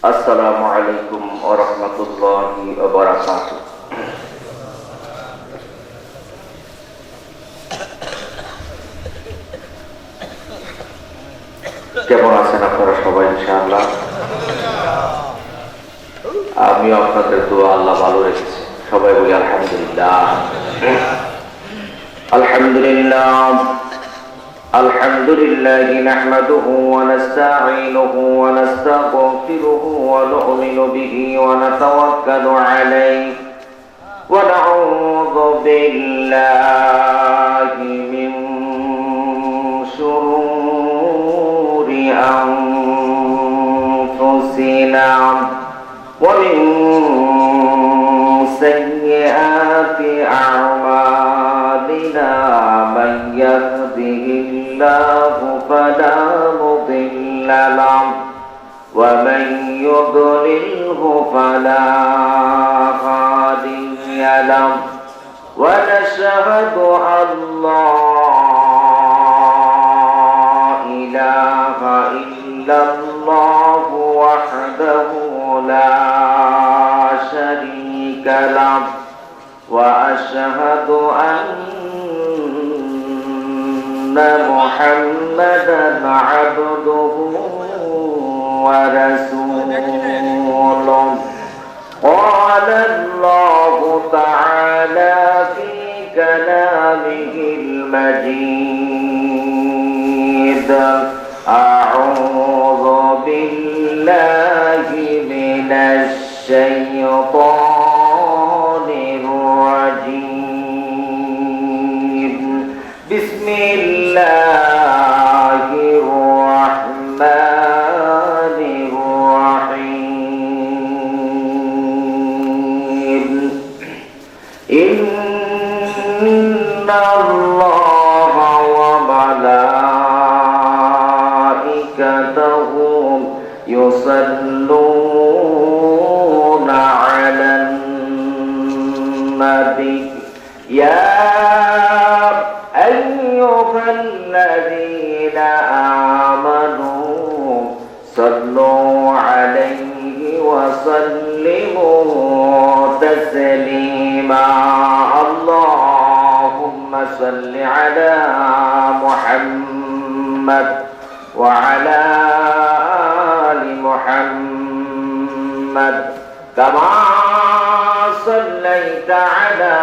আসসালামু আলাইকুম ওয়া রাহমাতুল্লাহি ওয়া বারাকাতুহু। কেমন আছেন আপনারা সবাই? ইনশাআল্লাহ আমিও আপনাদের দোয়া আল্লাহ ভালো রেখেছে। সবাই বলি আলহামদুলিল্লাহ। আলহামদুলিল্লাহ আলহামদুলিল্লাহি নাহমাদুহু ওয়া নাস্তাঈনুহু ওয়া নাস্তাগফিরুহু ওয়া নু'মিনু বিহি ওয়া নাতাওয়াক্কালু আলাইহি ওয়া নাউযু বিল্লাহি মিন শুরুরি আনফুসিনা ওয়া মিন সাইয়্যাতি আ'মালিনা মান يهده فلا مضل له ومن يضلله فلا هادي له ونشهد أن لا إله إلا الله وحده لا شريك له وأشهد أن محمدا عبده ورسوله قال الله تعالى في كلامه المجيد أعوذ بالله من الشيطان الرجيم بسم الله الرحمن الرحيم إن الله وملائكته يصلون على النبي يا أيها الذين آمنوا صلوا عليه وسلموا تسليما اللهم صل على محمد وعلى آل محمد كما صليت على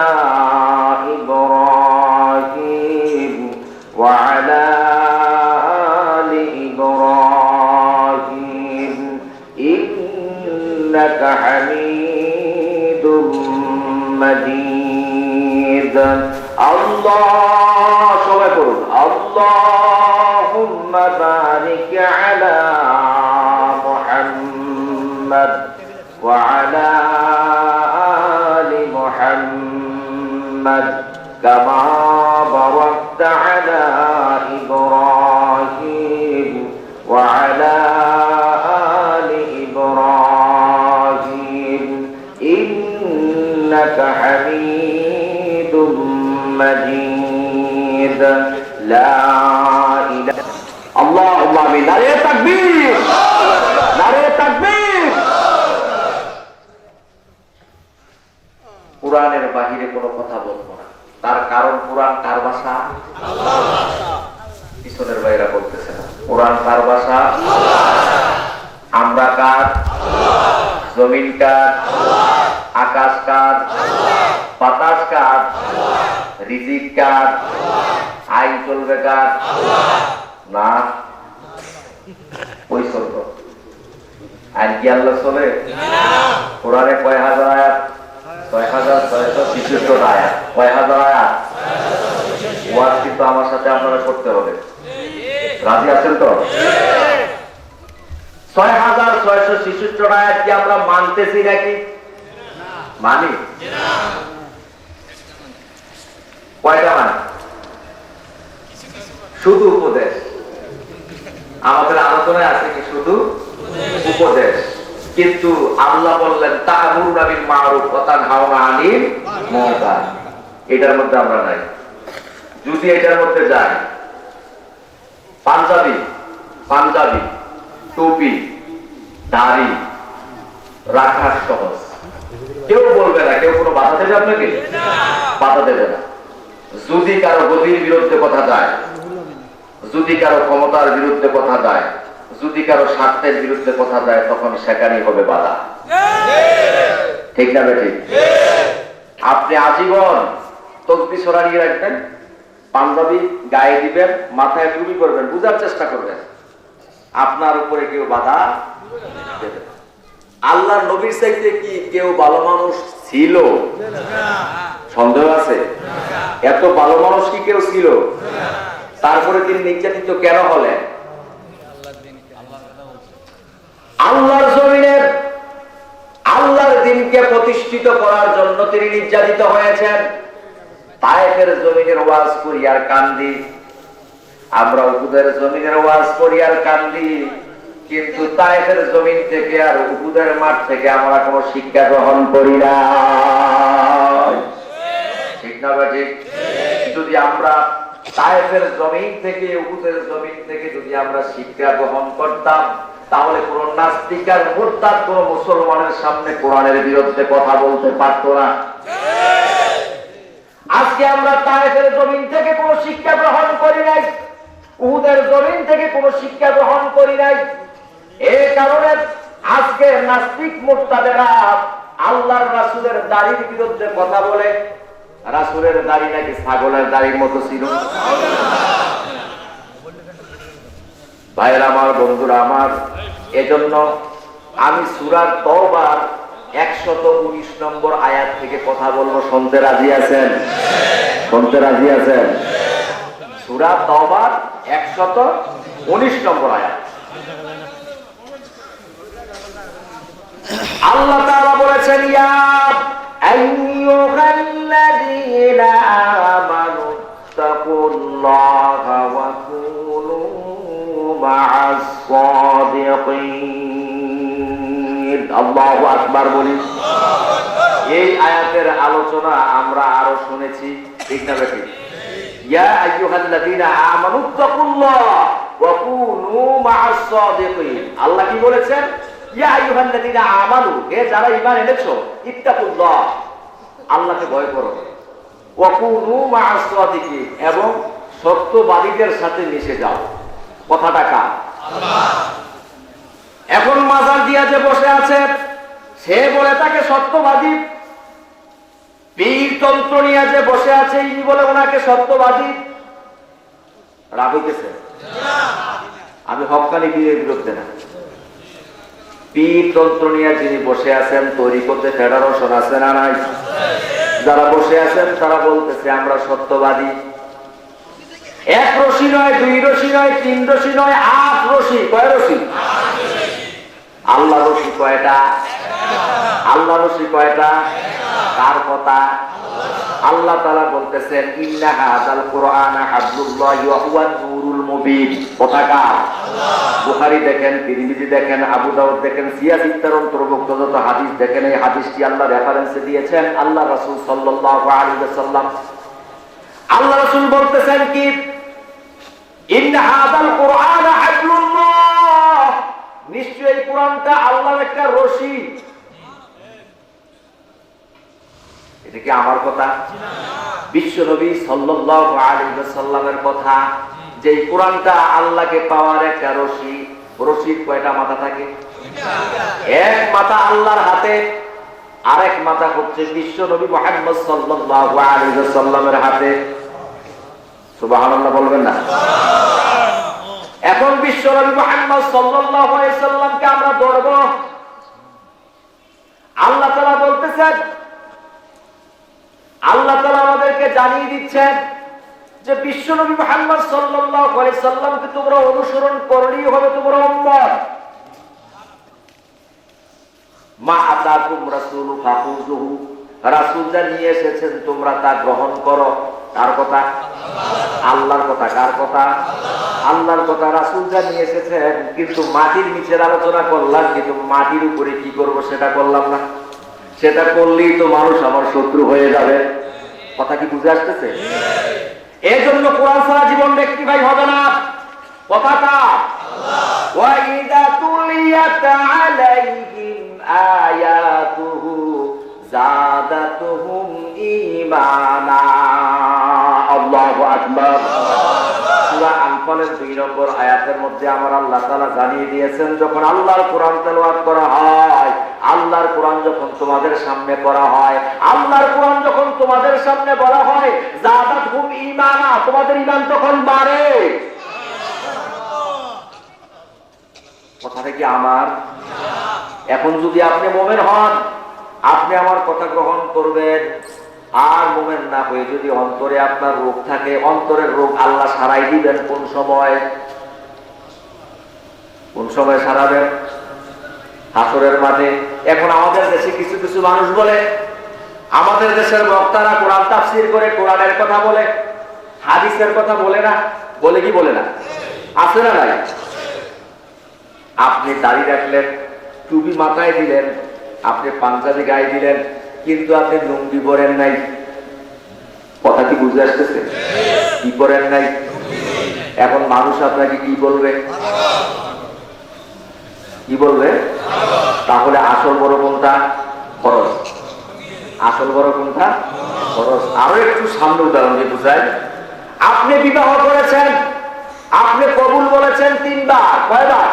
إبراهيم وعلى آل إبراهيم إنك حميد مجيد اللهم بارك على محمد وعلى آل محمد كما باركت على إبراهيم وعلى آل إبراهيم إنك حميد مجيد لا إله اللهم آمين نعرہ تکبیر نعرہ تکبیر কোরআনের বাহিরে কোনো কথা বলবো না তার কারণ কোরআন কার ভাষা আল্লাহর ভাষা পিছনের ভাইরা বলতেছে না কোরআন কার ভাষা আল্লাহ আমরা কার আল্লাহ জমিন কার আল্লাহ আকাশ কার আল্লাহ বাতাস কার আল্লাহ রিজিক কার আল্লাহ আইন চলবে কার আল্লাহ না ওই চলবে আইন কি আল্লাহ চলে না কোরআনে কয় হাজার আয়াত 6666 আয়াত কয় হাজার আয়াত ওয়াজ কিন্তু আমার সাথে আপনারা করতে হবে রাজি আছেন তো 6666 আয়াত কি আমরা মানতেছি নাকি মানি না কয়টা মানে শুধু উপদেশ আমাদের আলোচনায় আছে কি শুধু উপদেশ কিন্তু আল্লাহ বললেন তা'মুরুনা বিল মা'রুফ ওয়া তানহাউনা আনিল মুনকার এটার মধ্যে আমরা নাই যদি এটার মধ্যে যাই পাঞ্জাবি টুপি দাড়ি রাখা সহজ, কেউ বলবে না, কেউ কোনো বাধা দেবে আপনাকে? বাধা দেবে না। যদি কারো গতির বিরুদ্ধে কথা যায়, যদি কারো ক্ষমতার বিরুদ্ধে কথা যায়, যদি কারো স্বার্থের বিরুদ্ধে কথা যায়, তখন সেখানেই হবে বাধা। ঠিক না বেঠিক? আপনি আজীবন তসবিহ সরানিয়ে রাখবেন, পাঞ্জাবি গায়ে দিবেন, মাথায় টুপি করবেন, বুঝার চেষ্টা করবেন, আপনার উপরে কেউ বাধা দেবে। আল্লাহর নবীর চাইতে কি কেউ ভালো মানুষ ছিল? সন্দেহ আছে? এত ভালো মানুষ কি কেউ ছিল? তারপরে তিনি নির্যাতিত কেন হলেন? আল্লাহর জমিনে আল্লাহর দ্বীনকে প্রতিষ্ঠিত করার জন্য তিনি নির্যাতিত হয়েছেন। তায়েফের জমিনের ওয়াজ করি আর কান্দি, আমরা উহুদের জমিনের ওয়াজ করি আর কান্দি, কিন্তু তায়েফের জমিন থেকে আর উহুদের মাঠ থেকে আমরা কোনো শিক্ষা গ্রহণ করি না। ঠিক না বা ঠিক? যদি আমরা তায়েফের জমিন থেকে, উহুদের জমিন থেকে যদি আমরা শিক্ষা গ্রহণ করতাম, তাহলে কোন নাস্তিক আর মুরতাদ কোন মুসলমানের সামনে কোরআনের বিরুদ্ধে কথা বলতে পারতো না। আজকে আমরা তায়েফের জমিন থেকে কোন শিক্ষা গ্রহণ করি নাই, উহুদের জমিন থেকে কোন শিক্ষা গ্রহণ করি নাই। এই কারণে আজকে নাস্তিক মুরতাদেরা আল্লাহর রাসূলের দাড়ির বিরুদ্ধে কথা বলে। রাসূলের দাড়ি নাকি ছাগলের দাড়ির মতো ছিল। ভাইরা আমার, বন্ধুরা আমার, এজন্য আমি সূরা তওবার 119 নম্বর আয়াত থেকে কথা বলবো। শুনতে রাজি আছেন? শুনতে রাজি আছেন? সূরা তওবার 119 নম্বর আয়াত। আল্লাহ তাআলা বলেছেন, ইয়া আইয়ুহাল্লাযীনা আমানু তাকুল্লাহা ওয়া কুনু মা'আস সাদিকিন। আল্লাহু আকবার বলি। এই আয়াতের আলোচনা আমরা আরো শুনেছি, ঠিক না বেটি? ইয়া আইয়ুহাল্লাযীনা আমানু তাকুল্লাহা ওয়া কুনু মা'আস সাদিকিন। আল্লাহ কি বলেছেন? ইয়া আইয়ুহাল্লাযীনা আমানু, হে যারা ঈমান এনেছো, ইত্তাকুল্লাহ, আল্লাহকে ভয় করো, ওয়া কুনু মা'আস সাদিকিন, এবং সত্যবাদীদের সাথে মিশে যাও। কথাটা কার? আল্লাহ। এখন মাজার দিয়া যে বসে আছে, সে বলে তাকে সত্যবাদী। পীর তন্ত্র নিয়ে যে বসে আছে, ইনি বলে ওনাকে সত্যবাদী। রাগ হইতেছে? আমি হক্কানি পীরের বিরুদ্ধে না। পীর তন্ত্র নিয়ে যিনি বসে আছেন, তরিকতে ফেডারেশন আছে না নাই? যারা বসে আছেন তারা বলতেছে আমরা সত্যবাদী। এক রশি নয়, দুই রশি নয়, তিন রশি নয়, 8 রশি। কয় রশি? আল্লাহ রশি কয়টা? আল্লাহ রশি কয়টা? কার কথা? আল্লাহ তাআলা বলতেছেন, ইন্না হাযাল কুরআনা হাবলুল্লাহি ওয়া হুয়ান নূরুল মুবিন। কথা কার? বুখারী দেখেন, তিরমিজি দেখেন, আবু দাউদ দেখেন, সিয়াসিত্তার অন্তর্ভুক্ত যত হাদিস দেখেন, এই হাদিসটি আল্লাহ রেফারেন্সে দিয়েছেন আল্লাহ রাসূল সাল্লাল্লাহু আলাইহি ওয়াসাল্লাম। আল্লাহ রাসূল বলতেছেন কি, ইন্না হাযাল কুরআনা হাবলুল্লাহ, নিশ্চয়ই কোরআনটা আল্লাহর একটা রশি। এটা কি আমার কথা? বিশ্ব নবী সাল্লাল্লাহু আলাইহি ওয়াসাল্লামের কথা, যে কোরআনটা আল্লাহকে পাওয়ার একটা রশি। রশির কয়টা মাথা থাকে? এক মাথা আল্লাহর হাতে, আরেক মাথা হচ্ছে বিশ্ব নবী মুহাম্মদ সাল্লাল্লাহু আলাইহি ওয়াসাল্লামের হাতে। সুবহানাল্লাহ বলবেন না? এখন বিশ্ব নবী মুহাম্মদ সাল্লাল্লাহু আলাইহি ওয়াসাল্লামকে আমরা ধরব। আল্লাহ তাআলা বলতেছেন, আল্লাহ তাআলা আমাদেরকে জানিয়ে দিচ্ছেন যে বিশ্ব নবী মুহাম্মদ সাল্লাল্লাহু আলাইহি সাল্লামকে তোমরা অনুসরণ করলেই হবে তোমরা উম্মত। মা আতাকুম রাসূলু ফাখুযুহু, রাসূল যা নিয়ে এসেছেন তোমরা তা গ্রহণ করো। কার কথা? আল্লাহর কথা। কার কথা? আল্লাহর কথা। রাসূল যা নিয়ে এসেছেন, কিন্তু মাটির নিচের আলোচনা করলাম, কিন্তু মাটির উপরে কি করব সেটা করলাম না। সেটা করলেই তো মানুষ আমার শত্রু হয়ে যাবে। কথা কি বুঝে আসতেছে? এই জন্য কোরআন ছাড়া জীবন রেকটিফাই হবে না। কথাটা, ওয়া ইযা তুলিয়াত আলাইহিম আয়াতুহু যাদাতুহুম ঈমানা। আল্লাহু আকবার। সূরা আনফালের 2 নম্বর আয়াতের মধ্যে আমার আল্লাহ তাআলা জানিয়ে দিয়েছেন, যখন আল্লাহর কোরআন তেলাওয়াত করা হয়, আল্লাহর কোরআন যখন তোমাদের সামনে করা হয়, আল্লাহর কোরআন যখন তোমাদের সামনে বলা হয়, যাদাতুহুম ঈমানা, তোমাদের ঈমান তখন বাড়ে। কথাটা কি আমার? এখন যদি আপনি মুমিন হন, আপনি আমার কথা গ্রহণ করবেন। আর মুমিন না হয়ে যদি অন্তরে আপনার রোগ থাকে, অন্তরের রোগ আল্লাহ সারাই দিবেন কোন সময়? কোন সময় সারাবেন? হাসরের মাঠে। এখন আমাদের দেশে কিছু কিছু মানুষ বলে, আমাদের দেশের বক্তারা কোরআন তাফসীর করে, কোরআনের কথা বলে, হাদিসের কথা বলে না। বলে কি বলে না? আছে না নাই? আপনি দাড়ি রাখলেন, টুপি মাথায় দিলেন, আপনি পাঞ্জাবি গায়ে দিলেন, কিন্তু আপনি লুঙ্গি পরেন নাই। কথা কি বুঝে আসতেছে? কি পরেন নাই? এখন মানুষ আপনাকে কি বলবে? কি বলবে? তাহলে আসল বড় কোনটা? খরচ। আসল বড় কোনটা? খরচ। আরো একটু সামনে উদাহরণ দিয়ে বুঝাই। আপনি বিবাহ করেছেন, আপনি কবুল বলেছেন 3 বার। কয়বার?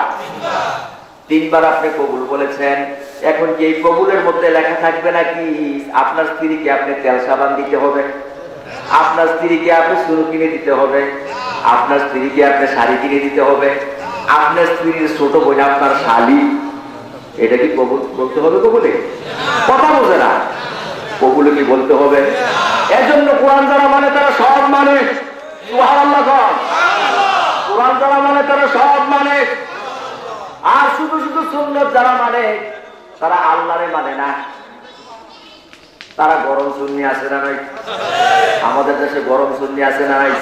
3 বার আপনি কবুল বলেছেন। এখন কি এই কবুলের মধ্যে লেখা থাকবে নাকি আপনার স্ত্রীকে আপনি তেল সাবান দিতে হবে, আপনার স্ত্রীকে আপনি চুরু কিনে দিতে হবে, আপনার স্ত্রীকে আপনি শাড়ি কিনে দিতে হবে, আপনার স্ত্রীর ছোট বোন আপনার শালি? এটা কি কবুল বলতে হবে? কবুলে কথা বোঝে না। কবুলে কি বলতে হবে? এর জন্য কোরআন যারা মানে তারা সব মানে। সুবহানাল্লাহ। কোরআন যারা মানে তারা সব মানে। আর শুধু শুধু সুন্নাত যারা মানে তারা আল্লাহরে মানে না। তারা গরম সুন্নি আছে না নাই? আমাদের দেশে গরম সুন্নি আছে না নাই?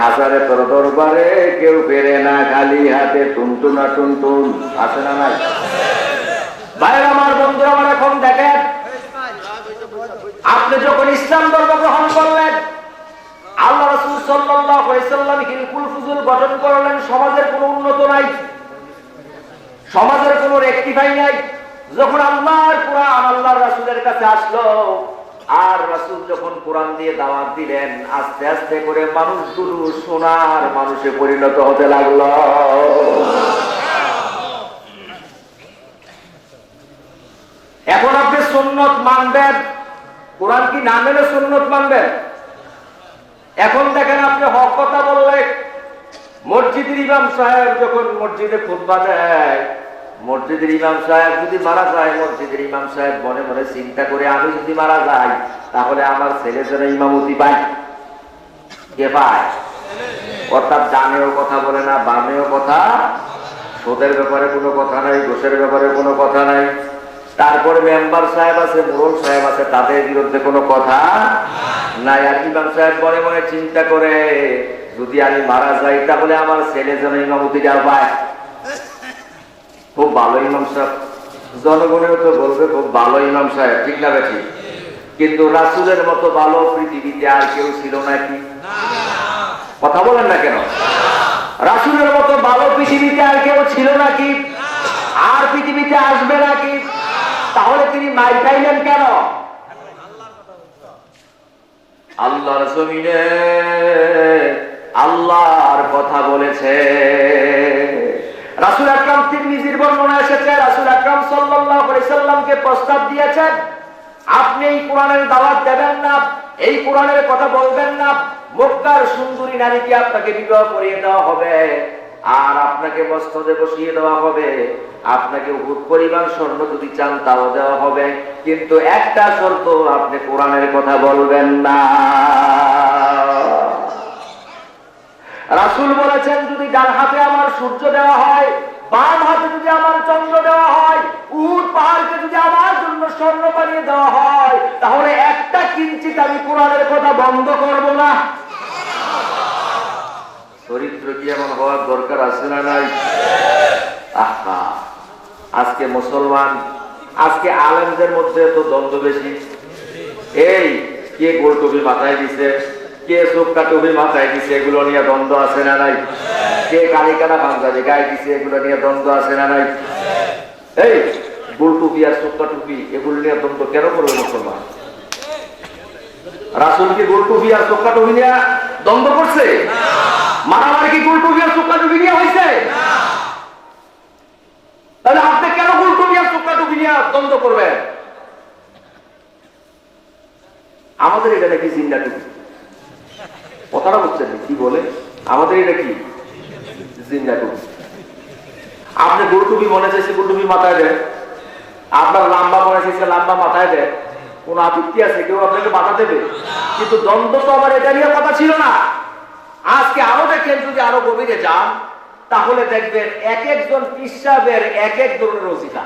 হাজারে তোর দরবারে কেউ ফেরে না খালি হাতে, টুনটুনা টুনটুন আছে না নাই? ভাইরা আমার, বন্ধুরা আমার, এখন দেখেন, আপনি যখন ইসলাম ধর্ম গ্রহণ করলেন, আল্লাহ রাসূল সাল্লাল্লাহু আলাইহি ওয়াসাল্লাম হিলকুল ফুজুল গঠন করলেন, সমাজের কোনো উন্নত নাই, সমাজের কোনো রেকটিফাই নাই। যখন আল্লাহর কোরআন আল্লাহর রাসূলের কাছে আসলো, আর রাসূল যখন কোরআন দিয়ে দাওয়াত দিলেন, আস্তে আস্তে করে মানুষগুলো সোনার মানুষে পরিণত হতে লাগলো। এখন আপনি সুন্নত মানবেন, কোরআন কি না মেনে সুন্নত মানবেন? এখন দেখেন, আপনি হক কথা বললে, মসজিদের ইমাম সাহেব যখন মসজিদে খুতবা দেয়, মসজিদের ইমাম সাহেব যদি মারা যায়, মসজিদের ইমাম সাহেব মনে মনে চিন্তা করে, আমি যদি মারা যাই তাহলে আমার ছেলে যেন ইমামতি পায়। কে পায়? অর্থাৎ ডানেও কথা বলে না, বামেও কথা, সুদের ব্যাপারে কোনো কথা নাই, ঘোষের ব্যাপারে কোনো কথা নাই। তারপরে মেম্বার সাহেব আছে, মোড়ল সাহেব আছে, তাদের বিরুদ্ধে কোনো কথা নাই। আর ইমাম সাহেব মনে মনে চিন্তা করে, যদি আমি মারা যাই তাহলে আমার ছেলে যেন ইমামতিটা পায়। খুব ভালো ইমাম সাহেব, জনগণেও তো বলবে খুব ভালো ইমাম সাহেব, ঠিক না বেশি? কিন্তু রাসূলের মতো ভালো পৃথিবীতে আর কেউ ছিল নাকি? কথা বলেন না কেন? রাসূলের মতো ভালো পৃথিবীতে আর কেউ ছিল নাকি? আর পৃথিবীতে আসবে নাকি? তাহলে তিনি মাই খাইলেন কেন? আল্লাহর জমিনে আল্লাহর কথা বলেছে। রাসূল আকরাম তিরমিজির বর্ণনা এসেছে, রাসূল আকরাম সাল্লাল্লাহু আলাইহি ওয়াসাল্লামকে প্রস্তাব দিয়েছেন, আপনি এই কোরআনের দাওয়াত দেবেন না, এই কোরআনের কথা বলবেন না, মক্কার সুন্দরী নারীকে আপনাকে বিবাহ করিয়ে দেওয়া হবে, আর আপনাকে মসনদে বসিয়ে দেওয়া হবে, আপনাকে উহুদ পরিমাণ স্বর্ণ যদি চান তাও দেওয়া হবে, কিন্তু একটা শর্ত, আপনি কোরআনের কথা বলবেন না। রাসূল বলেছেন, যদি ডান হাতে আমার সূর্য দেওয়া হয়, বাম হাতে যদি আমার চন্দ্র দেওয়া হয়, উহুদ পাহাড়কে যদি আমার জন্য স্বর্ণ বানিয়ে দেওয়া হয়, তাহলে একটা কিঞ্চিত আমি কোরআনের কথা বন্ধ করব না। চরিত্র কি এমন হওয়ার দরকার আছে না নাই? আহা, আজকে মুসলমান, আজকে আলেমদের মধ্যে তো দ্বন্দ্ব বেশি। এই কে গোল টুপি মাথায় দিছে, কে চোখটা টুপি মাথায় দিছে, এগুলো নিয়ে দ্বন্দ্ব আছে না নাই? কে কালিকানা পাঞ্জাবি গায়ে দিছে, এগুলো নিয়ে দ্বন্দ্ব আছে না নাই? এই গোল টুপি আর চোক্কা টুপি এগুলো নিয়ে দ্বন্দ্ব কেন করবে মুসলমান? রাসূল কি গোল টুপি আর চোক্কা টুপি নিয়ে দ্বন্দ্ব করছে? মারামারি কি গোল টুপি আর চোক্কা টুপি নিয়ে হয়েছে? তাহলে আপনি কেন গোল টুপি আর চোক্কা টুপি নিয়ে দ্বন্দ্ব করবেন? আমাদের এটা নাকি জিন্না টুপি, কথাটা বুঝছেন কি বলে? আমাদের এটা কি জিন্না টুপি। আপনি গোল টুপি মনে চাইছে গোল টুপি মাথায় দেন, আপনার লাম্বা মনে চাইছে লাম্বা মাথায় দেন, কোন আপত্তি আছে? কেউ আপনাকে মাথা দেবে? কিন্তু দ্বন্দ্ব তো আমার এটা নিয়ে কথা ছিল না। আজকে আরো দেখেন, যদি আরো গভীরে যান তাহলে দেখবেন এক একজন পিসাবের এক এক ধরনের ওজিফা।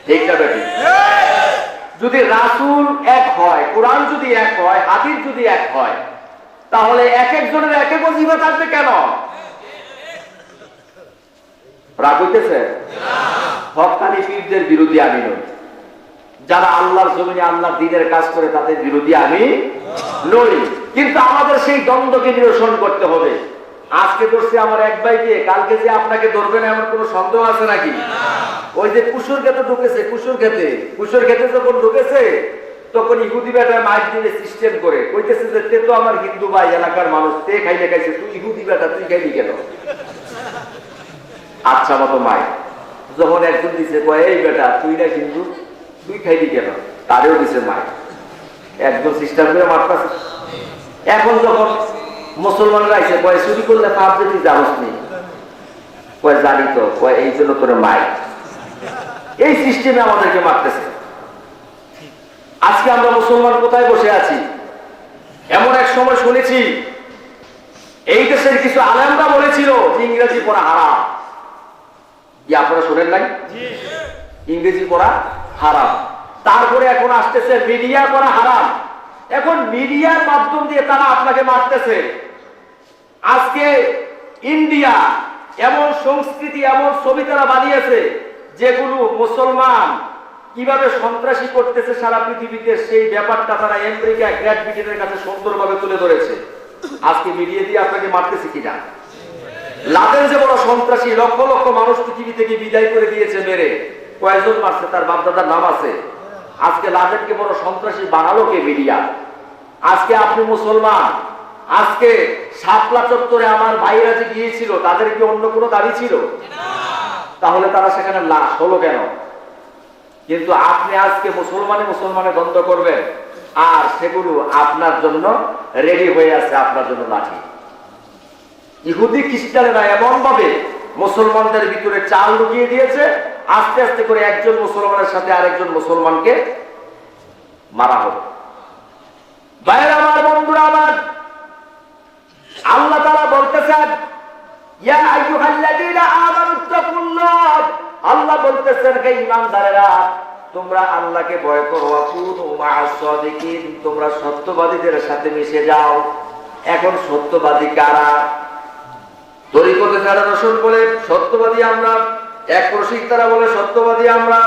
ঠিকটা বেটি? যদি রাসূল এক হয়, কোরআন যদি এক হয়, হাদিস যদি এক হয়, তাহলে এক একজনের এক এক ওজিফা থাকবে কেন? রাগ হইতেছে? হক্কানি পীরদের বিরোধী আমি নই, যারা আল্লাহর জমিনে আল্লাহর দ্বীনের কাজ করে তাদের বিরোধী আমি নই, কিন্তু আমাদের সেই দ্বন্দ্বকে নিরসন করতে হবে। আজকে ধরছে আমার এক ভাইকে, কালকে যে আপনাকে ধরবে না এমন কোনো সন্দেহ আছে নাকি? ওই যে কুসুর খেতে ঢুকেছে, কুসুর খেতে যখন ঢুকেছে তখন ইহুদি বেটা মাইক দিয়ে সিস্টেম করে কইতেছে যে তে তো আমার হিন্দু ভাই, এলাকার মানুষ, তে খাইলে খাইছে, তুই ইহুদি বেটা তুই খাইলি কেন? আচ্ছা মতো মাইক যখন একজন দিছে, কয় এই বেটা তুই না হিন্দু, তুই খাইলি কেন? তারেও দিছে মাইক, একজন সিস্টেম করে মারতেছে। এখন যখন মুসলমানরা আইসে, কয় চুরি করলে পাপ যে তুই জানোস নি? কয় জানি তো। কয় এই জন্য তোর মাইক। এই সিস্টেমে আমাদেরকে মারতেছে। আজকে আমরা মুসলমান কোথায় বসে আছি? এমন এক সময় শুনেছি এই দেশের কিছু আলেমরা বলেছিল যে ইংরেজি পড়া হারাম। কি আপনারা শোনেন নাই? ইংরেজি পড়া হারাম। তারপরে এখন আসতেছে মিডিয়া পড়া হারাম। এখন মিডিয়ার মাধ্যম দিয়ে তারা আপনাকে মারতেছে। আজকে ইন্ডিয়া এমন সংস্কৃতি, এমন ছবি তারা বানিয়েছে যেগুলো মুসলমান কিভাবে সন্ত্রাসী করতেছে সারা পৃথিবীতে, সেই ব্যাপারটা তারা আমেরিকা গ্রেট ব্রিটেনের কাছে সুন্দরভাবে তুলে ধরেছে। আজকে মিডিয়া দিয়ে আপনাকে মারতেছে কিনা? লাদেন যে বড় সন্ত্রাসী, লক্ষ লক্ষ মানুষ পৃথিবী থেকে বিদায় করে দিয়েছে মেরে, কয়েকজন মারছে তার বাপদাদার নাম আছে। আজকে লাদেনকে বড় সন্ত্রাসী বানালো কে? মিডিয়া। আজকে আপনি মুসলমান, আজকে শাপলা চত্বরে আমার ভাইরা যে গিয়েছিল তাদের কি অন্য কোনো দাবি ছিল? তাহলে তারা সেখানে লাশ হলো কেন? কিন্তু আপনি আজকে মুসলমানে দ্বন্দ্ব করবেন আর সেগুলো আপনার জন্য রেডি হয়ে আছে, আপনার জন্য লাঠি। ইহুদি খ্রিস্টানেরা এমন ভাবে মুসলমানদের ভিতরে চাল ঢুকিয়ে দিয়েছে, আস্তে আস্তে করে একজন মুসলমানের সাথে আরেকজন মুসলমানকে মারা হবে। ভাইয়েরা আমার, বন্ধুরা আমার, আল্লাহ তাআলা বলতেছেন ইয়া আইয়ুহাল্লাযীনা আমানুত্তাকুল্লাহ, আল্লাহ বলতেছেন হে ঈমানদারেরা তোমরা আল্লাহকে ভয় করো, ওয়াকুনু মা'আস সাদিকিন, তোমরা সত্যবাদীদের সাথে মিশে যাও। এখন সত্যবাদী কারা? তরিকতে যারা রসুল বলে সত্যবাদী আমরা, এক রশিদ তারা বলে সত্যবাদী আমরা,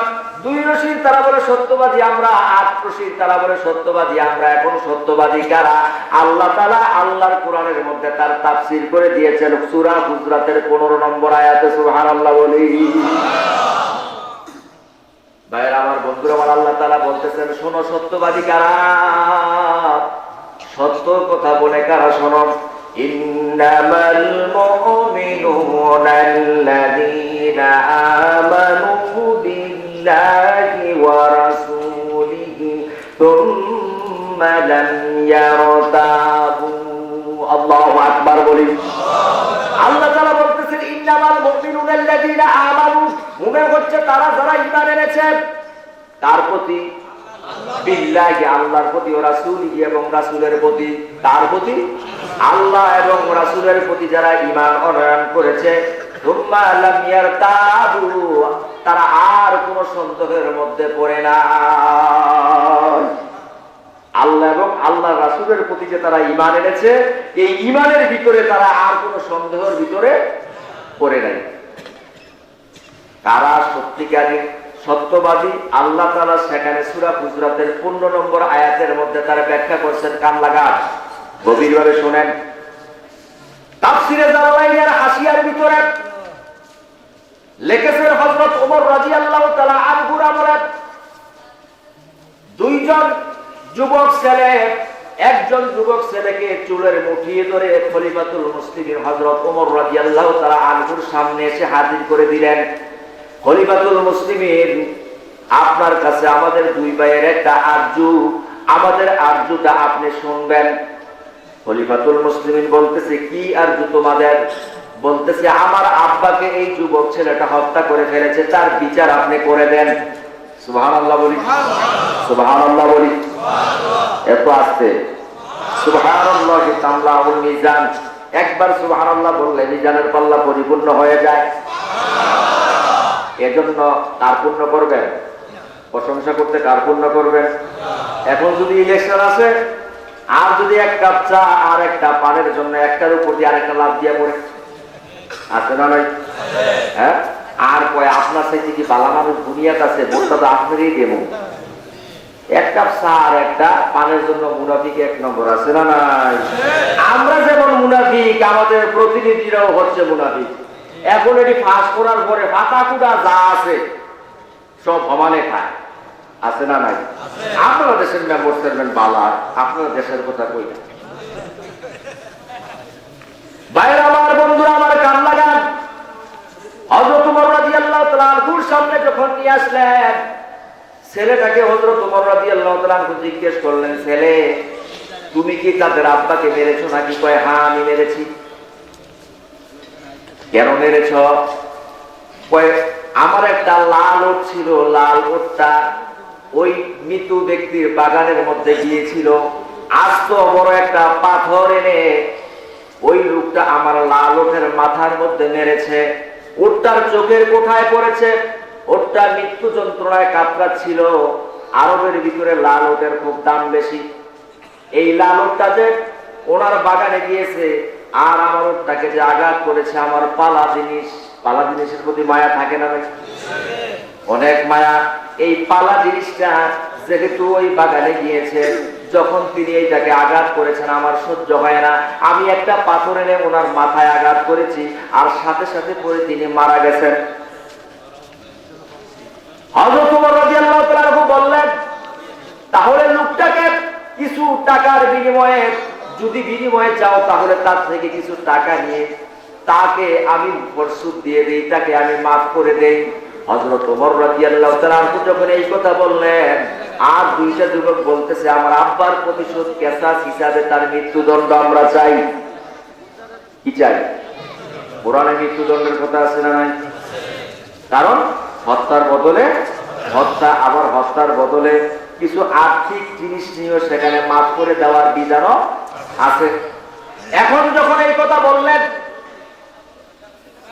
দুই রশিদ তারা বলে সত্যবাদী আমরা, আট রশিদ তারা বলে সত্যবাদী আমরা। এখন সত্যবাদী কারা? আল্লাহ তাআলা আল্লাহর কোরআনের মধ্যে তার তাফসীর করে দিয়েছেন সূরা হুজরাতের 15 নম্বর আয়াতে। সুবহানাল্লাহ বলি। ভাইরা আমার, বন্ধুরা আমার, আল্লাহ তাআলা বলতেছেন শোনো সত্যবাদী কারা, সত্য কথা বলে কারা শোনো। ইন্নামাল মুমিনুনা আল্লাযীনা আমানু বিল্লাহি ওয়া রাসূলিহি সুম্মা লাম ইয়ারতাবু। আল্লাহু আকবার বলি। আল্লাহ তাআলা বলতেছেন ইন্নামাল মুমিনুনা আল্লাযীনা আমানু, মুমিন হচ্ছে তারা যারা ঈমান এনেছে তার প্রতি, বিল্লাহি আল্লাহর প্রতি, ও রাসূলিহি এবং রাসূলের প্রতি, তার প্রতি আল্লাহ এবং রাসূলের প্রতি যারা ঈমান অর্জন করেছে, সুম্মা লাম ইয়ারতাবু, তারা আর কোন সন্দেহের মধ্যে পড়ে না। আল্লাহ এবং আল্লাহর রাসূলের প্রতি যে তারা ঈমান এনেছে, এই ঈমানের ভিতরে তারা আর কোন সন্দেহের ভিতরে পড়ে নাই। কারা সত্যিকারী সত্যবাদী? আল্লাহ তাআলা সেখানে সূরা হুজরাতের 15 নম্বর আয়াতের মধ্যে তারা ব্যাখ্যা করছেন, কান লাগান গভীরভাবে শুনেন। তাফসীরে জালালাইনের হাসিয়ার ভিতরে লিখেছেন হযরত ওমর রাদিয়াল্লাহু তাআলা আনহু আমরা তিনজন যুবক ছেলে, একজন যুবক ছেলেকে চুলের মুঠিয়ে ধরে খলিফাতুল মুসলিমিন হযরত ওমর রাদিয়াল্লাহু তাআলা আনহুর সামনে এসে হাজির করে দিলেন। খলিফাতুল মুসলিমিন, আপনার কাছে আমাদের দুই ভাইয়ের একটা আরজু, আমাদের আরজুটা আপনি শুনবেন। খলিফাতুল মুসলিমিন বলতেছে, কি আরজু তোমাদের? বলতেছে, আমার আব্বাকে এই যুবক ছেলেটা হত্যা করে ফেলেছে, তার বিচার আপনি করে দেন। সুবহানাল্লাহ বলি, সুবহানাল্লাহ বলি, এত আসতে সুবহানাল্লাহি তামলাউল মিজান। একবার সুবহানাল্লাহ বললে মিজানের পাল্লা পরিপূর্ণ হয়ে যায়। এজন্য কার পূর্ণ করবেন? প্রশংসা করতে কার পূর্ণ করবেন? এখন যদি ইলেকশন আছে, আর যদি এক কাপ চা আর একটা পানের জন্য একটার উপর দিয়ে আরেকটা লাভ দিয়ে পড়ে, আছে না নাই? হ্যাঁ, আর কয় আপনার সাথে কি বালা মানুষ দুনিয়াতে আছে, ভোটটা তো আপনারই দেব। এক কাপ চা আর একটা পানের জন্য মুনাফিক এক নম্বর, আছে না নাই? আমরা যেমন মুনাফিক, আমাদের প্রতিনিধিরাও হচ্ছে মুনাফিক। এখন এটি ফাঁস করার পরে পাতা কুটা যা আছে সব সমানে খায়, আছে না নাই? আপনারা দেশের মেম্বার চেয়ারম্যান বালা, আপনারা দেশের কথা কই না। ভাইরা আমার, বন্ধুরা আমার, কান লাগান। হযরত ওমর রাদিয়াল্লাহু তাআলা আনহুর সামনে যখন নিয়ে আসলেন ছেলেটাকে, হযরত ওমর রাদিয়াল্লাহু তাআলা আনহু জিজ্ঞেস করলেন, ছেলে তুমি কি তাদের আব্বাকে মেরেছো নাকি? কয়, হ্যাঁ আমি মেরেছি। কেন মেরেছ? কয়, আমার একটা লাল ওট ছিল, লাল ওটটা ওই মৃত ব্যক্তির বাগানের মধ্যে গিয়েছিল, আস্ত বড় একটা পাথর এনে ওই লোকটা আমার লাল ওটের মাথার মধ্যে মেরেছে। ওটটার চোখের কোঠায় পড়েছে, ওটটা মৃত্যু যন্ত্রণায় কাতরাচ্ছিল। আরবের ভিতরে লাল ওটের খুব দাম বেশি। এই লাল ওটটা যে ওনার বাগানে গিয়েছে, আর আমার ওটটাকে যে আঘাত করেছে, আমার পালা জিনিস, পালা জিনিসের প্রতি মায়া থাকে না? অনেক মায়া। এই পালা জিনিসটা যেহেতু ওই বাগানে গিয়েছে, যখন তিনি এইটাকে আঘাত করেছেন আমার সহ্য হয় না, আমি একটা পাথর এনে ওনার মাথায় আঘাত করেছি, আর সাথে সাথে পরে তিনি মারা গেছেন। হযরত ওমর রাদিয়াল্লাহু তাআলা বললেন, তাহলে লোকটাকে কিছু টাকার বিনিময়ে, যদি বিনিময়ে চাও তাহলে তার থেকে কিছু টাকা নিয়ে তাকে আমি প্রস্তুত দিয়ে দিই, তাকে আমি মাফ করে দেই। হযরত ওমর রাদিয়াল্লাহু তাআলা যখন এই কথা বললেন, আর দুইটা যুবক বলতেছে, আমার আব্বার প্রতিশোধ কেসাস হিসাবে তার মৃত্যুদণ্ড আমরা চাই। কি চাই? কোরআনে মৃত্যুদণ্ডের কথা আছে না নাই? কারণ হত্যার বদলে হত্যা, আবার হত্যার বদলে কিছু আর্থিক জিনিস নিয়েও সেখানে মাফ করে দেওয়ার বিধানও আছে। এখন যখন এই কথা বললেন,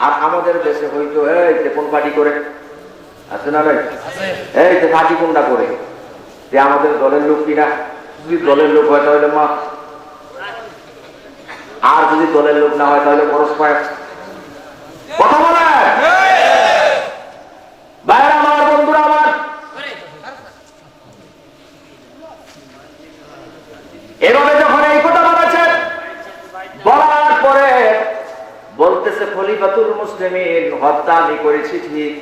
আর আমাদের দেশে হয়তো এই কোন পার্টি করে, আছে না ভাই? এই যে পার্টি কোনটা করে, যে আমাদের দলের লোক কিনা, যদি দলের লোক হয় তাহলে মাফ, আর যদি দলের লোক না হয় তাহলে খরচ পায়। কথা বলে বাইরে আমার, বন্ধুরা আমার, এভাবে যখন এই কথা বলেছে, বলার পরে বলতেছে, খলিফাতুল মুসলিমিন, হত্যা আমি করেছি ঠিক,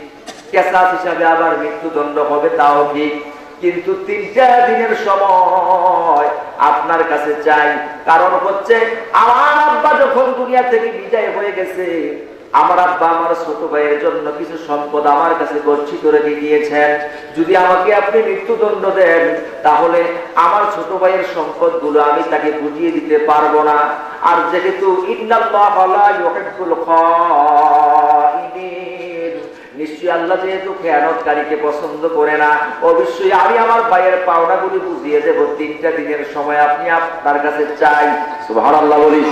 কেসাস হিসাবে আবার মৃত্যুদণ্ড হবে তাও ঠিক, কিন্তু 3টা দিনের সময় আপনার কাছে চাই। কারণ হচ্ছে, আমার আব্বা যখন দুনিয়া থেকে বিদায় হয়ে গেছে, আমার আব্বা আমার ছোট ভাইয়ের জন্য কিছু সম্পদ আমার কাছে গচ্ছিত রেখে গিয়েছেন। যদি আমাকে আপনি মৃত্যুদণ্ড দেন, তাহলে আমার ছোট ভাইয়ের সম্পদ গুলো আমি তাকে বুঝিয়ে দিতে পারবো না। আর যেহেতু ইন্নাল্লাহা লা ইউহিব্বুল খাইনিন, নিশ্চয়ই আল্লাহ যেহেতু খেয়ানতকারীকে পছন্দ করে না, অবশ্যই আমি আমার ভাইয়ের পাওনাগুলি বুঝিয়ে দেব। 3টা দিনের সময় আপনি আপনার কাছে চাই। সুবহানাল্লাহ বলি।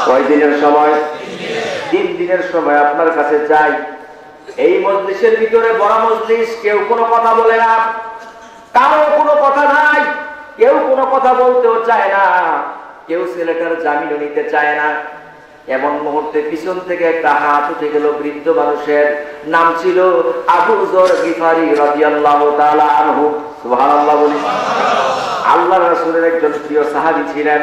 কয় দিনের সময়? 3 দিনের সময় আপনার কাছে চাই। এই মজলিসের ভিতরে বড় মজলিস, কেউ কোনো কথা বলে না, কারো কোনো কথা নাই, কেউ কোনো কথা বলতেও চায় না, কেউ ছেলেটার জামিনও নিতে চায় না। এমন মুহূর্তে পিছন থেকে একটা হাত উঠে গেল বৃদ্ধ মানুষের, নাম ছিল আবু যর গিফারি রাদিয়াল্লাহু তাআলা আনহু। সুবহানাল্লাহ বলি। আল্লাহর রাসূলের একজন প্রিয় সাহাবী ছিলেন।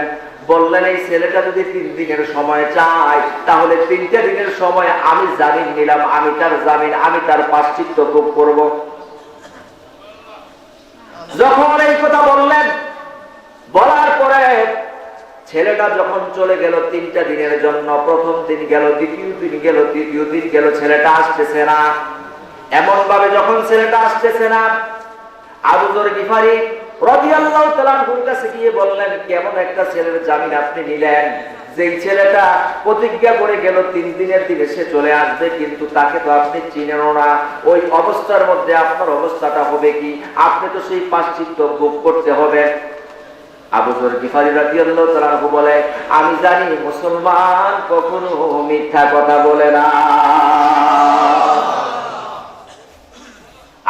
বললেন, এই ছেলেটা যদি 3 দিনের সময় চায়, তাহলে 3টা দিনের সময় আমি জামিন নিলাম, আমি তার জামিন, আমি তার প্রায়শ্চিত্ত ভোগ করব। যখন এই কথা বললেন, বলার পরে ছেলেটা যখন চলে গেল 3টা দিনের জন্য, প্রথম দিন গেল, দ্বিতীয় দিন গেল, তৃতীয় দিন গেল, ছেলেটা আসতেছে না। এমন ভাবে যখন ছেলেটা আসতেছে না, আবু যর গিফারি রাদিয়াল্লাহু তাআলা আনহুর কাছে গিয়ে বললেন, কেমন একটা ছেলের জামিন আপনি নিলেন? যেই ছেলেটা প্রতিজ্ঞা করে গেল 3 দিনের দিনে সে চলে আসবে, কিন্তু তাকে তো আপনি চিনেন না। ওই অবস্থার মধ্যে আপনার অবস্থাটা হবে কি? আপনি তো সেই পাশ্চিত্য ভোগ করতে হবে। আবু যর গিফারি রাদিয়াল্লাহু তাআলা আনহু বলে, আমি জানি মুসলমান কখনো মিথ্যা কথা বলে না।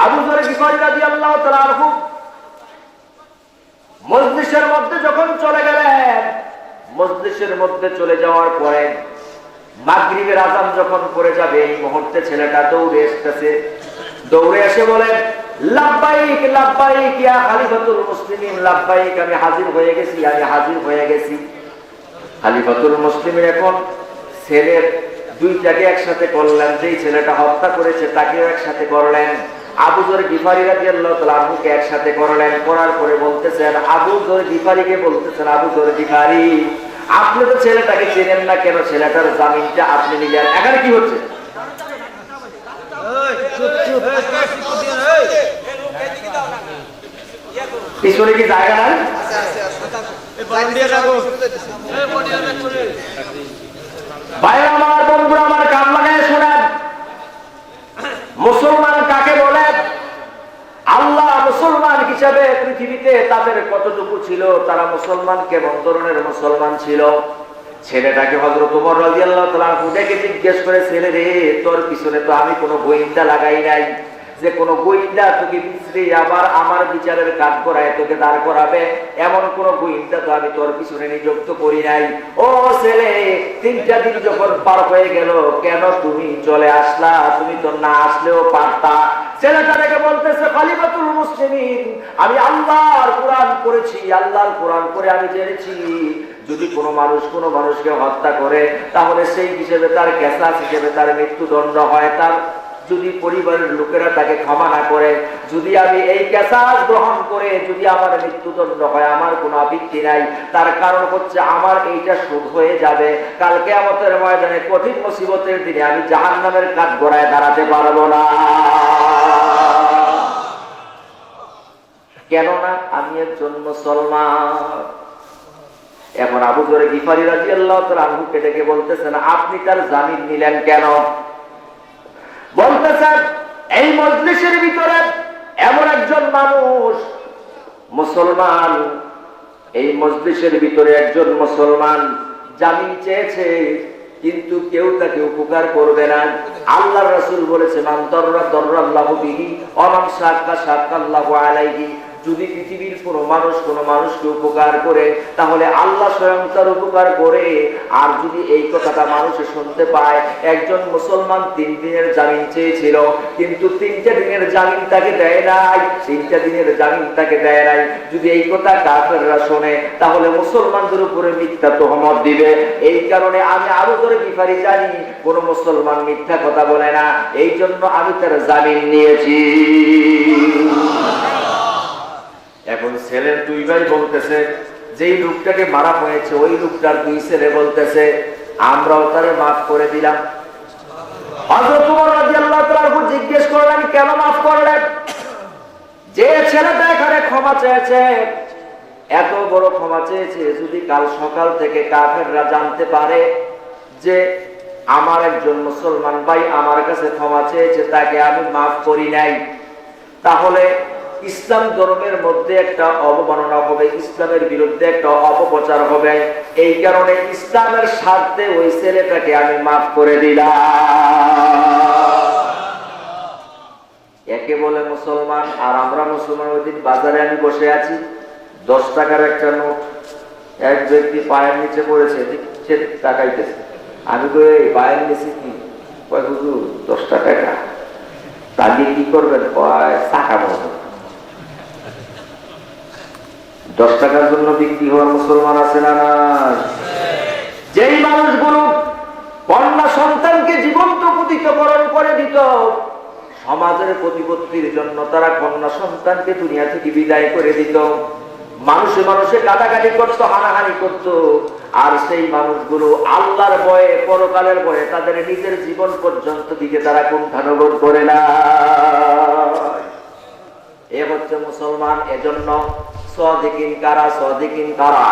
আবু যর গিফারি রাদিয়াল্লাহু তাআলা আনহু মজলিসের মধ্যে যখন চলে গেলেন, মজলিসের মধ্যে চলে যাওয়ার পরে মাগরিবের আযান যখন পড়ে যাবে, এই মুহূর্তে ছেলেটা দৌড়ে আসতেছে। দৌড়ে এসে বলে, লাব্বাইক লাব্বাইক ইয়া খলিফাতুল মুসলিমিন, লাব্বাইক, আমি হাজির হয়ে গেছি, আমি হাজির হয়ে গেছি। খলিফাতুল মুসলিমিন এখন ছেলের দুইটাকে একসাথে করলেন, যেই ছেলেটা হত্যা করেছে তাকেও একসাথে করলেন, আবু যর গিফারি রাদিয়াল্লাহু তাআলা আনহুকে একসাথে করলেন। করার পরে বলতেছেন, আবু যর গিফারিকে বলতেছেন, আবু যর গিফারি, আপনি তো ছেলেটাকে চেনেন না, কেন ছেলেটার জামিনটা আপনি নিলেন? এখানে কি হচ্ছে? পিছনে কি জায়গা নাই? ভাইরা আমার, বন্ধুরা আমার, কান লাগায় শোনেন। মুসলমান কাকে বলে? আল্লাহ মুসলমান হিসাবে পৃথিবীতে তাদের কতটুকু ছিল, তারা মুসলমান কেমন ধরনের মুসলমান ছিল? ছেলেটাকে হযরত ওমর রাদিয়াল্লাহু তাআলা আনহু ডেকে জিজ্ঞেস করে, ছেলে রে, তোর পিছনে তো আমি কোনো গোয়েন্দা লাগাই নাই, যে কোনো গোয়েন্দা তোকে পিছনে আবার আমার বিচারের কাজ করায় তোকে দাঁড় করাবে, এমন কোন গোয়েন্দা তো আমি তোর পিছনে নিযুক্ত করি নাই। ও ছেলে, 3টা দিন যখন পার হয়ে গেল, কেন তুমি চলে আসলা? তুমি তো না আসলেও পারতা। ছেলেটাকে বলতেছে, খলিফাতুল মুসলিমিন, আমি আল্লাহর কোরআন পড়েছি, আল্লাহর কোরআন পড়ে আমি জেনেছি যদি কোনো মানুষ কোনো মানুষকে হত্যা করে, তাহলে সেই হিসেবে তার কেসাস হিসেবে তার মৃত্যুদণ্ড হয়। তার যদি পরিবারের লোকেরা তাকে ক্ষমা না করে, যদি আমি এই কেসাস গ্রহণ করে যদি আমার মৃত্যুদণ্ড হয়, আমার কোনো আপত্তি নাই। তার কারণ হচ্ছে আমার এইটা শোধ হয়ে যাবে কাল কিয়ামতের ময়দানে, কঠিন মুসিবতের দিনে আমি জাহান্নামের কাঠগড়ায় দাঁড়াতে পারবো না। কেননা আমি একজন মুসলমান। এখন আবু যর গিফারি রাদিয়াল্লাহু তাআলা আনহুকে ডেকে বলতেছেন, আপনি তার জামিন নিলেন কেন? বলতেছেন, এই মজলিসের ভিতরে এমন একজন মানুষ মুসলমান, এই মজলিসের ভিতরে একজন মুসলমান জামিন চেয়েছে, কিন্তু কেউ তাকে উপকার করবে না। আল্লাহর রাসূল বলেছে, মান দাররা দাররাল্লাহু বিহি ওয়া মান শাক্কা শাক্কাল্লাহু আলাইহি। যদি পৃথিবীর কোনো মানুষ কোনো মানুষকে উপকার করে, তাহলে আল্লাহ স্বয়ং তার উপকার করে। আর যদি এই কথাটা মানুষে শুনতে পায়, একজন মুসলমান 3 দিনের জামিন চেয়েছিল, কিন্তু 3টা দিনের জামিন তাকে দেয় নাই, 3টা দিনের জামিন তাকে দেয় নাই। যদি এই কথা কাফেররা শোনে, তাহলে মুসলমানদের উপরে মিথ্যা তোহমত দিবে। এই কারণে আমি আবু যর গিফারি জানি কোন মুসলমান মিথ্যা কথা বলে না, এই জন্য আমি তার জামিন নিয়েছি। এখন ছেলের 2 ভাই বলতেছে, যেই লোকটাকে মারা হয়েছে ওই লোকটার 2 ছেলে বলতেছে, আমরাও তারে মাফ করে দিলাম। হযরত ওমর রাদিয়াল্লাহু তাআলা আনহু জিজ্ঞেস করলেন, কেন মাফ করলেন? যে ছেলেটা এখানে ক্ষমা চেয়েছে, এত বড় ক্ষমা চেয়েছে, যদি কাল সকাল থেকে কাফেররা জানতে পারে যে আমার একজন মুসলমান ভাই আমার কাছে ক্ষমা চেয়েছে, তাকে আমি মাফ করি নাই, তাহলে ইসলাম ধর্মের মধ্যে একটা অবমাননা হবে, ইসলামের বিরুদ্ধে একটা অপপ্রচার হবে। এই কারণে ইসলামের স্বার্থে ওই ছেলেটাকে আমি মাফ করে দিলাম। একে বলে মুসলমান। আর আমরা মুসলমান। ওই দিন বাজারে আমি বসে আছি, 10 টাকার একটা নোট এক ব্যক্তি পায়ের নিচে পড়েছে, সে তাকাইতেছে। আমি তো এই পায়ের নিচে কি? কয় হুজুর 10 টাকা। তাকে কি করবেন? কয় টাকা মতো। 10 টাকার জন্য বিক্রি হওয়ার মুসলমান আছে না? যেই মানুষগুলো কন্যা সন্তানকে জীবন্ত প্রতিকরণ করে দিত, সমাজের প্রতিপত্তির জন্য তারা কন্যা সন্তানকে দুনিয়া থেকে বিদায় করে দিত। মানুষে মানুষে কাটাকাটি করতো, হানাহানি করতো। আর সেই মানুষগুলো আল্লাহর ভয়ে, পরকালের ভয়ে তাদের নিজের জীবন পর্যন্ত দিকে তারা কুণ্ঠানুবোধ করে না। এ হচ্ছে মুসলমান। এজন্য সাদিকিন কারা, সাদিকিন কারা।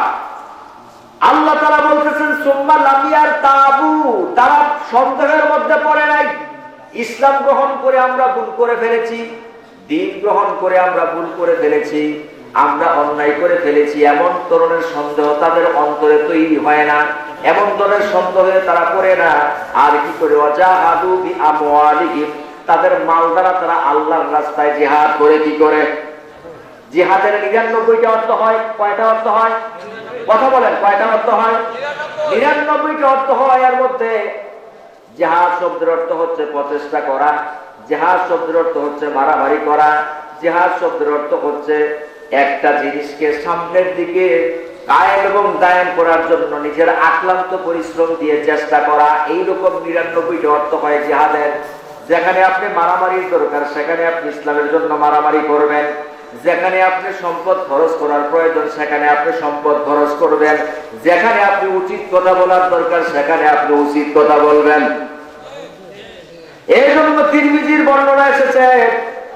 আল্লাহ তাআলা বলতেছেন সুম্মা লাম ইয়ারতাবু, তারা সন্দেহের মধ্যে পড়ে নাই। ইসলাম গ্রহণ করে আমরা ভুল করে ফেলেছি, দ্বীন গ্রহণ করে আমরা ভুল করে ফেলেছি, আমরা অন্যায় করে ফেলেছি, এমন ধরনের সন্দেহ তাদের অন্তরে তৈরি হয় না, এমন ধরনের সন্দেহে তারা করে না। আর কি করে? ওয়াজাহাদু বিআমওয়ালিহিম, তাদের মাল দ্বারা তারা আল্লাহর রাস্তায় জিহাদ করে। কি করে? জিহাদের 99টা অর্থ হয়। কয়টা অর্থ হয়? কথা বলেন, কয়টা অর্থ হয়? 99টা অর্থ হয়। এর মধ্যে জিহাদ শব্দের অর্থ হচ্ছে প্রচেষ্টা করা, জিহাদ শব্দের অর্থ হচ্ছে মারামারি করা, জিহাদ শব্দের অর্থ হচ্ছে একটা জিনিসকে সামনের দিকে কায়েম এবং দায়েম করার জন্য নিজের আক্লান্ত পরিশ্রম দিয়ে চেষ্টা করা। এইরকম 99টা অর্থ হয় জিহাদের। যেখানে আপনি মারামারির দরকার সেখানে আপনি ইসলামের জন্য মারামারি করবেন, যেখানে আপনি সম্পদ খরচ করার প্রয়োজন সেখানে আপনি সম্পদ খরচ করবেন, যেখানে আপনি উচিত কথা বলার দরকার সেখানে আপনি উচিত কথা বলবেন। এই জন্য তিরমিজির বর্ণনা এসেছে,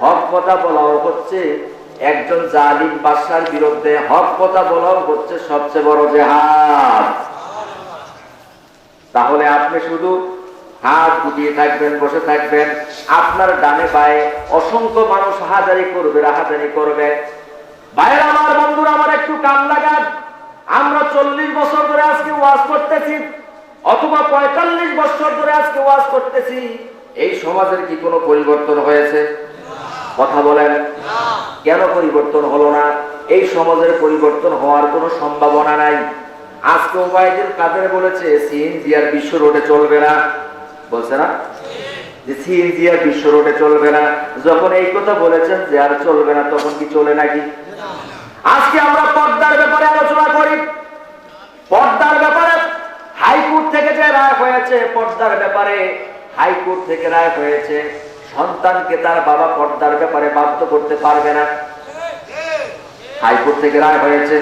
হক কথা বলাও হচ্ছে একজন জালিম বাদশার বিরুদ্ধে, হক কথা বলাও হচ্ছে সবচেয়ে বড় জিহাদ। তাহলে আপনি শুধু হাত গুটিয়ে থাকবেন, বসে থাকবেন, আপনার ডানে বায়ে অসংখ্য মানুষ হাজারি করবে, রাহাজারি করবে। ভাইরা আমার, বন্ধুরা আমার, একটু কান লাগান। আমরা 40 বছর ধরে আজকে ওয়াজ করতেছি, অথবা 45 বছর ধরে আজকে ওয়াজ করতেছি। এই সমাজের কি কোনো পরিবর্তন হয়েছে? কথা বলেন, কেন পরিবর্তন হলো না? এই সমাজের পরিবর্তন হওয়ার কোনো সম্ভাবনা নাই। আজকে ওবায়দুল কাদের বলেছে সিএনজি আর বিশ্ব রোডে চলবে না, বলছে না যে সিএনজি আর বিশ্ব রোডে চলবে না। যখন এই কথা বলেছেন যে আর চলবে না, তখন কি চলে নাকি? আজকে আমরা পর্দার ব্যাপারে আলোচনা করি। পর্দার ব্যাপারে হাইকোর্ট থেকে যে রায় হয়েছে, পর্দার ব্যাপারে হাইকোর্ট থেকে রায় হয়েছে, সন্তানকে তার বাবা পর্দার ব্যাপারে বাধ্য করতে পারবে না। হাইকোর্ট থেকে রায় হয়েছে।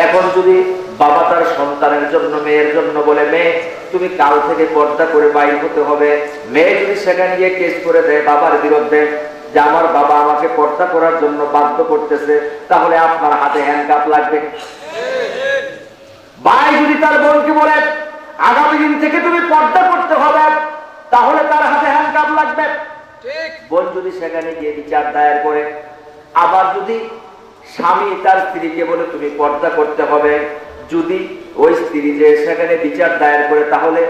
এখন যদি বাবা তার সন্তানের জন্য, মেয়ের জন্য বলে, মেয়ে তুমি কাল থেকে পর্দা করে বাইর হতে হবে, মেয়ে যদি সেখানে গিয়ে কেস করে দেয় বাবার বিরুদ্ধে যে আমার বাবা আমাকে পর্দা করার জন্য বাধ্য করতেছে, তাহলে আপনার হাতে হ্যান্ডকাপ লাগবে। ভাই যদি তার বোনকে বলে আগামী দিন থেকে তুমি পর্দা করতে হবে, তাহলে তার হাতে হ্যান্ডকাপ লাগবে। বোন যদি সেখানে গিয়ে বিচার দায়ের করে, আবার যদি স্বামী তার স্ত্রীকে বলে তুমি পর্দা করতে হবে, যদি ওই স্ত্রী যে সেখানে বিচার দায়ের করে, তাহলে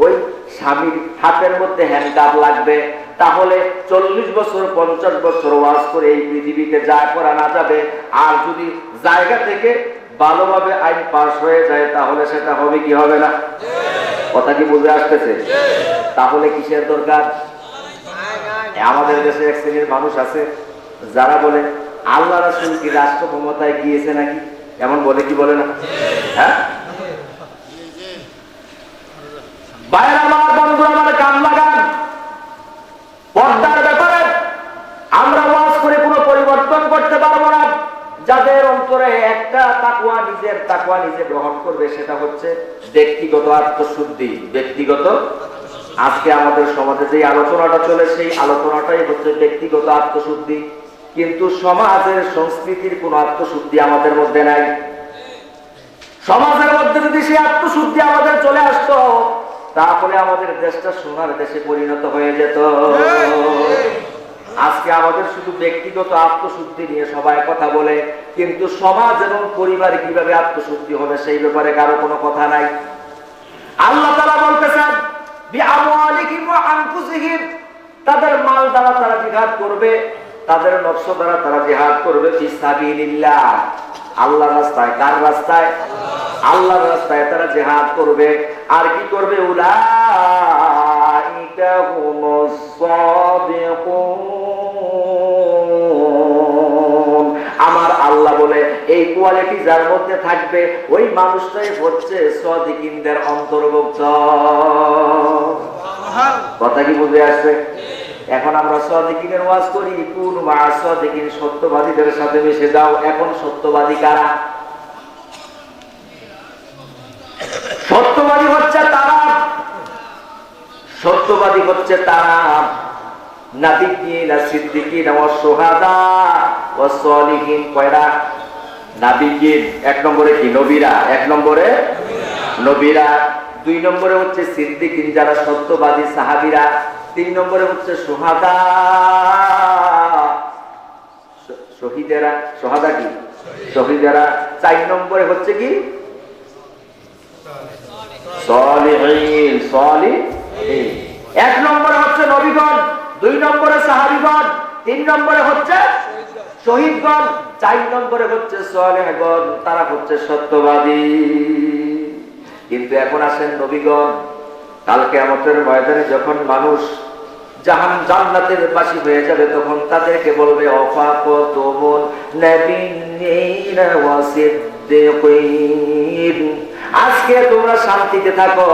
ওই স্বামীর হাতের মধ্যে হ্যান্ডকাপ লাগবে। তাহলে 40 বছর 50 বছর ওয়াজ করে এই পৃথিবীতে যা করা না যাবে, আর যদি জায়গা থেকে ভালোভাবে আইন পাস হয়ে যায়, তাহলে সেটা হবে কি হবে না? কথা কি বুঝে আসতেছে? তাহলে কিসের দরকার? আমাদের দেশে এক শ্রেণীর মানুষ আছে যারা বলে আল্লাহ রাসূল কি রাষ্ট্র ক্ষমতায় গিয়েছে নাকি, এমন বলে, কি বলে না? হ্যাঁ, বাইরে আমার বন্ধু আমার, কান লাগান। পর্দার ব্যাপারে আমরা ওয়াজ করে কোনো পরিবর্তন করতে পারবো না। যাদের অন্তরে একটা তাকওয়া, নিজের তাকওয়া নিজে গ্রহণ করবে, সেটা হচ্ছে ব্যক্তিগত আত্মশুদ্ধি। ব্যক্তিগত, আজকে আমাদের সমাজে যে আলোচনাটা চলে, সেই আলোচনাটাই হচ্ছে ব্যক্তিগত আত্মশুদ্ধি। কিন্তু সমাজের সংস্কৃতির কোন আত্মশুদ্ধি আমাদের মধ্যে নাই। সমাজের মধ্যে যদি সেই আত্মশুদ্ধি আমাদের চলে আসতো, তাহলে আমাদের দেশটা সোনার দেশে পরিণত হয়ে যেত। আজকে আমাদের শুধু ব্যক্তিগত আত্মশুদ্ধি নিয়ে সবাই কথা বলে, কিন্তু সমাজ এবং পরিবারে কিভাবে আত্মশুদ্ধি হবে সেই ব্যাপারে কারো কোনো কথা নাই। আল্লাহ তাআলা বলতেছেন বিআমওয়ালিহিম ওয়া আনফুসিহিম, তাদের মাল দ্বারা তারা জিহাদ করবে, তাদের নফস দ্বারা তারা জিহাদ করবে ফি সাবিলিল্লাহ, আল্লাহর রাস্তায়। কার রাস্তায়? আল্লাহর রাস্তায় তারা জিহাদ করবে। আর কি করবে? উলাইকা হুমুস সাদিকুন, আমার আল্লাহ বলে এই কোয়ালিটি যার মধ্যে থাকবে, ওই মানুষটাই হচ্ছে সাদিকিনদের অন্তর্ভুক্ত। কথা কি বুঝে আসছে? এখন আমরা সাদিকিনের ওয়াজ করি, কোন মা সাদিকিন, সত্যবাদীদের সাথে মিশে যাও। এখন সত্যবাদী কারা? সত্যবাদী হচ্ছে তারা, সত্যবাদী হচ্ছে তারা নাবিয়্যিন, সিদ্দিকিন ওয়া শুহাদা ওয়া সালিহিন। কয়রা? নাবিয়্যিন এক নম্বরে কি? নবীরা। এক নম্বরে নবীরা। দুই নম্বরে হচ্ছে সিদ্দিকিন, যারা সত্যবাদী সাহাবীরা। তিন নম্বরে হচ্ছে শুহাদা, শহীদেরা। শুহাদা কি? শহীদেরা। চার নম্বরে হচ্ছে কি? সালিহিন, সালিহিন। এক নম্বরে হচ্ছে নবীগণ, দুই নম্বরে সাহাবীগণ, তিন নম্বরে হচ্ছে শহীদগণ, চার নম্বরে হচ্ছে সালেহগণ, তারা হচ্ছে সত্যবাদী। কিন্তু এখন আসেন নবীগণ, কাল কিয়ামতের ময়দানে যখন মানুষ জান্নাতের বাসী হয়ে যাবে, তখন তাদেরকে বলবে অফাকুতুমুন নাবিয়্যিনা ওয়া সিদ্দিকিন, আজকে তোমরা শান্তিতে থাকো,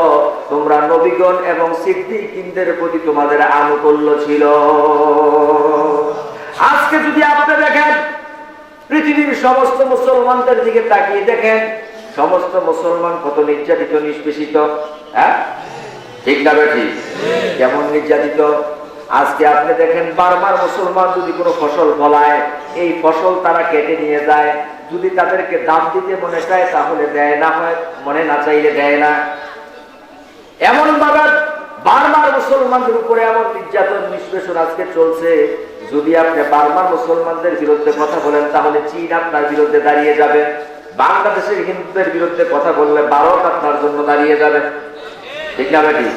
তোমরা নবীগণ এবং সিদ্দিকিনদের প্রতি তোমাদের আনুকূল্য ছিল। আজকে যদি আপনি দেখেন পৃথিবীর সমস্ত মুসলমানদের দিকে তাকিয়ে দেখেন, সমস্ত মুসলমান কত নির্যাতিত, নিষ্পেষিত। হ্যাঁ, ঠিক না বেঠিক? কেমন নির্যাতিত? আজকে আপনি দেখেন বারবার মুসলমান যদি কোনো ফসল ফলায়, এই ফসল তারা কেটে নিয়ে যায়। যদি তাদেরকে দাম দিতে মনে চায় তাহলে দেয়, না হয় মনে না চাইলে দেয় না। এমন ভাবে বারবার মুসলমানদের উপরে এমন নির্যাতন, নিষ্পেষণ আজকে চলছে। যদি আপনি বারবার মুসলমানদের বিরুদ্ধে কথা বলেন, তাহলে চীন আপনার বিরুদ্ধে দাঁড়িয়ে যাবে। বাংলাদেশের হিন্দুদের বিরুদ্ধে কথা বললে ভারত আপনার জন্য দাঁড়িয়ে যাবে। ঠিক না বেটি?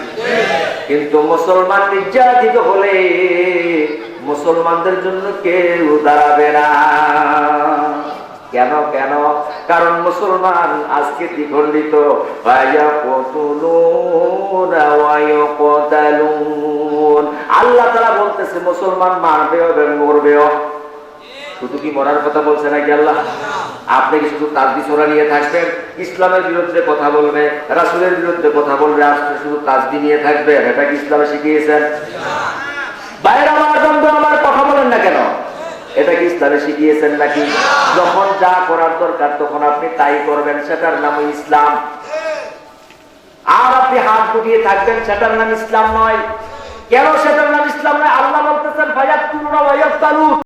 কিন্তু মুসলমান নির্যাতিত হলে মুসলমানদের জন্য কেউ দাঁড়াবে না। কেন? কেন? কারণ মুসলমান আজকে দ্বিখণ্ডিত। আল্লাহ তাআলা বলতেছে মুসলমান মারবে এবং মরবেও। শুধু কি মরার কথা বলছে নাকি আল্লাহ? আপনি কি শুধু তাসবিহ সূরা নিয়ে থাকবেন, ইসলামের বিরুদ্ধে কথা বলবে, রাসূলের বিরুদ্ধে কথা বলবে, আপনি শুধু তাসবিহ নিয়ে থাকবেন? এটা কি ইসলামে শিখিয়েছেন? বাইরে আমার বন্ধু আমার কথা বলেন না কেন? এটা কি ইসলামে শিখিয়েছেন নাকি? যখন যা করার দরকার তখন আপনি তাই করবেন, সেটার নাম ইসলাম। আর আপনি হাত গুটিয়ে থাকবেন, সেটার নাম ইসলাম নয়। কেন সেটার নাম ইসলাম নয়? আল্লাহ বলতেছেন ফায়াতুনা ওয়া ইয়াফতালুন।